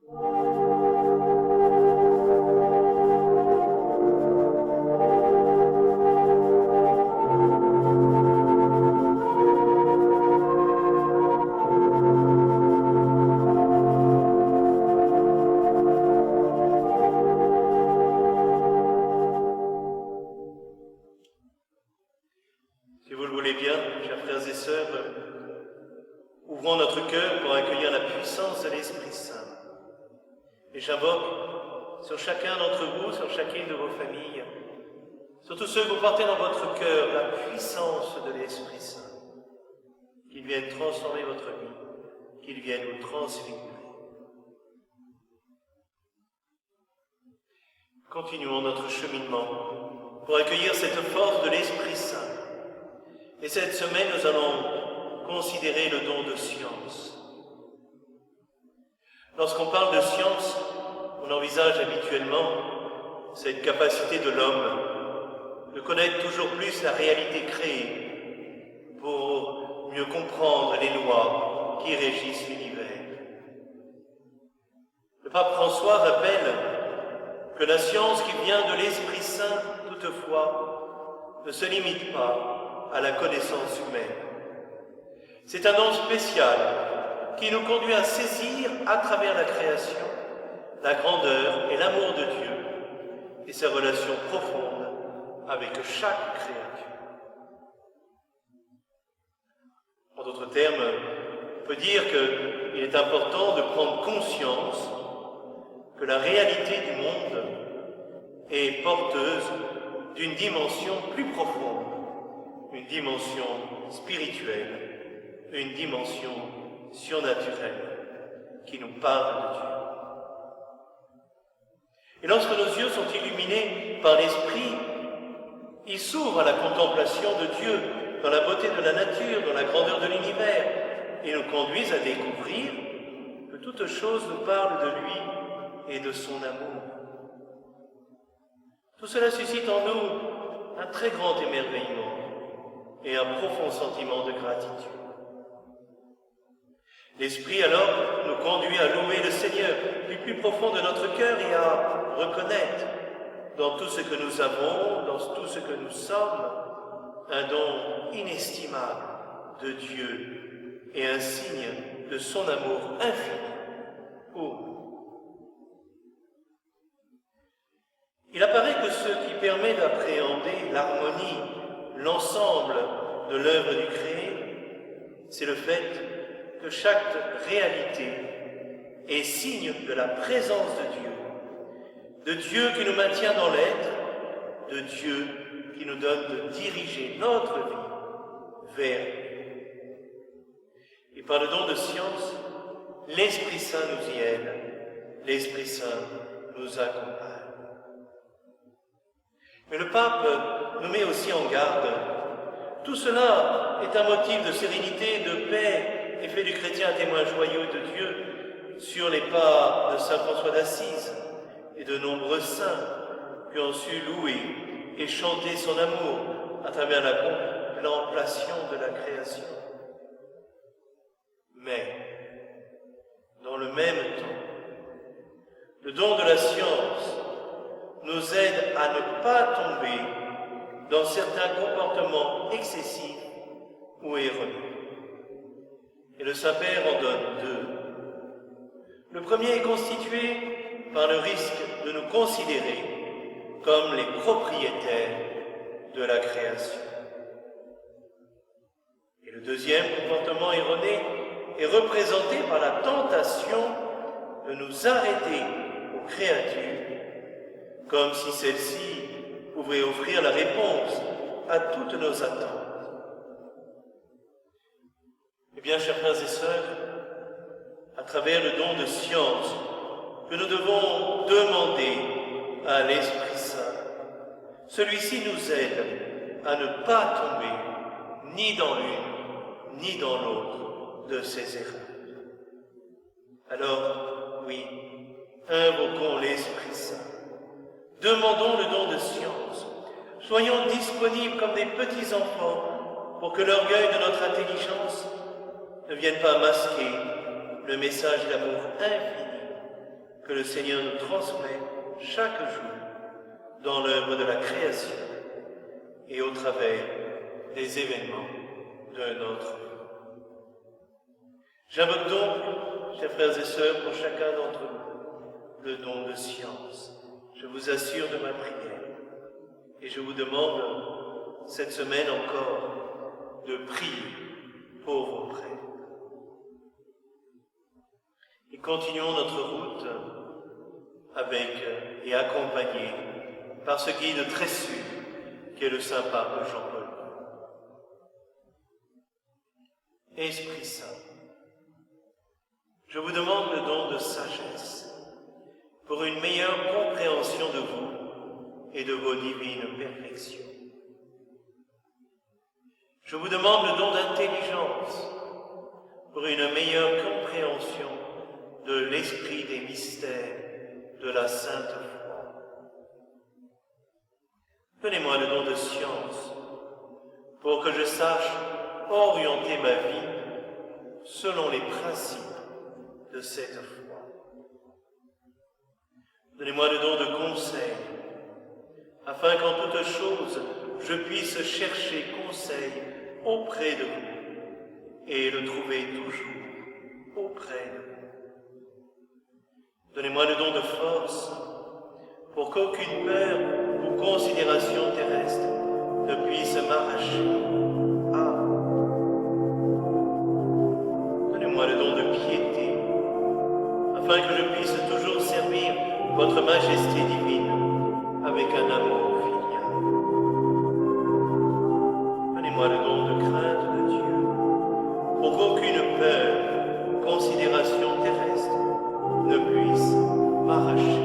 Si vous le voulez bien, chers frères et sœurs, ouvrons notre cœur pour accueillir la puissance de l'Esprit Saint. Et j'invoque sur chacun d'entre vous, sur chacune de vos familles, sur tous ceux que vous portez dans votre cœur, la puissance de l'Esprit Saint. Qu'il vienne transformer votre vie, qu'il vienne vous transfigurer. Continuons notre cheminement pour accueillir cette force de l'Esprit Saint. Et cette semaine, nous allons considérer le don de science. Lorsqu'on parle de science, on envisage habituellement cette capacité de l'homme de connaître toujours plus la réalité créée pour mieux comprendre les lois qui régissent l'univers. Le pape François rappelle que la science qui vient de l'Esprit Saint, toutefois, ne se limite pas à la connaissance humaine. C'est un don spécial qui nous conduit à saisir à travers la création la grandeur et l'amour de Dieu et sa relation profonde avec chaque créature. En d'autres termes, on peut dire qu'il est important de prendre conscience que la réalité du monde est porteuse d'une dimension plus profonde, une dimension spirituelle, une dimension surnaturelle qui nous parle de Dieu. Et lorsque nos yeux sont illuminés par l'Esprit, ils s'ouvrent à la contemplation de Dieu dans la beauté de la nature, dans la grandeur de l'univers, et nous conduisent à découvrir que toute chose nous parle de lui et de son amour. Tout cela suscite en nous un très grand émerveillement et un profond sentiment de gratitude. L'Esprit alors nous conduit à louer le Seigneur du plus profond de notre cœur et à reconnaître dans tout ce que nous avons, dans tout ce que nous sommes, un don inestimable de Dieu et un signe de son amour infini pour nous. Il apparaît que ce qui permet d'appréhender l'harmonie, l'ensemble de l'œuvre du créé, c'est le fait que chaque réalité est signe de la présence de Dieu qui nous maintient dans l'être, de Dieu qui nous donne de diriger notre vie vers lui. Et par le don de science, l'Esprit Saint nous y aide, l'Esprit Saint nous accompagne. Mais le pape nous met aussi en garde. Tout cela est un motif de sérénité, de paix, et fait du chrétien un témoin joyeux de Dieu sur les pas de saint François d'Assise et de nombreux saints qui ont su louer et chanter son amour à travers la contemplation de la création. Mais, dans le même temps, le don de la science nous aide à ne pas tomber dans certains comportements excessifs ou erronés. Et le Saint-Père en donne deux. Le premier est constitué par le risque de nous considérer comme les propriétaires de la création. Et le deuxième comportement erroné est représenté par la tentation de nous arrêter aux créatures, comme si celles-ci pouvaient offrir la réponse à toutes nos attentes. Eh bien, chers frères et sœurs, à travers le don de science que nous devons demander à l'Esprit Saint, celui-ci nous aide à ne pas tomber ni dans l'une ni dans l'autre de ces erreurs. Alors, oui, invoquons l'Esprit Saint, demandons le don de science, soyons disponibles comme des petits enfants pour que l'orgueil de notre intelligence ne vienne pas masquer le message d'amour infini que le Seigneur nous transmet chaque jour dans l'œuvre de la création et au travers des événements de notre vie. J'invoque donc, chers frères et sœurs, pour chacun d'entre nous, le don de science. Je vous assure de ma prière et je vous demande cette semaine encore de prier pour vos prêtres. Et continuons notre route avec et accompagnés par ce guide très sûr qu'est le Saint-Pape Jean-Paul. Esprit Saint, je vous demande le don de sagesse pour une meilleure compréhension de vous et de vos divines perfections. Je vous demande le don d'intelligence pour une meilleure compréhension de l'esprit des mystères de la Sainte Foi. Donnez-moi le don de science pour que je sache orienter ma vie selon les principes de cette foi. Donnez-moi le don de conseil afin qu'en toutes choses je puisse chercher conseil auprès de vous et le trouver toujours auprès de vous. Donnez-moi le don de force pour qu'aucune peur ou considération terrestre ne puisse m'arracher à vous. Donnez-moi le don de piété afin que je puisse toujours servir votre majesté divine avec un amour filial. Donnez-moi le don de crainte de Dieu pour qu'aucune peur ou considération terrestre ne puisse m'arracher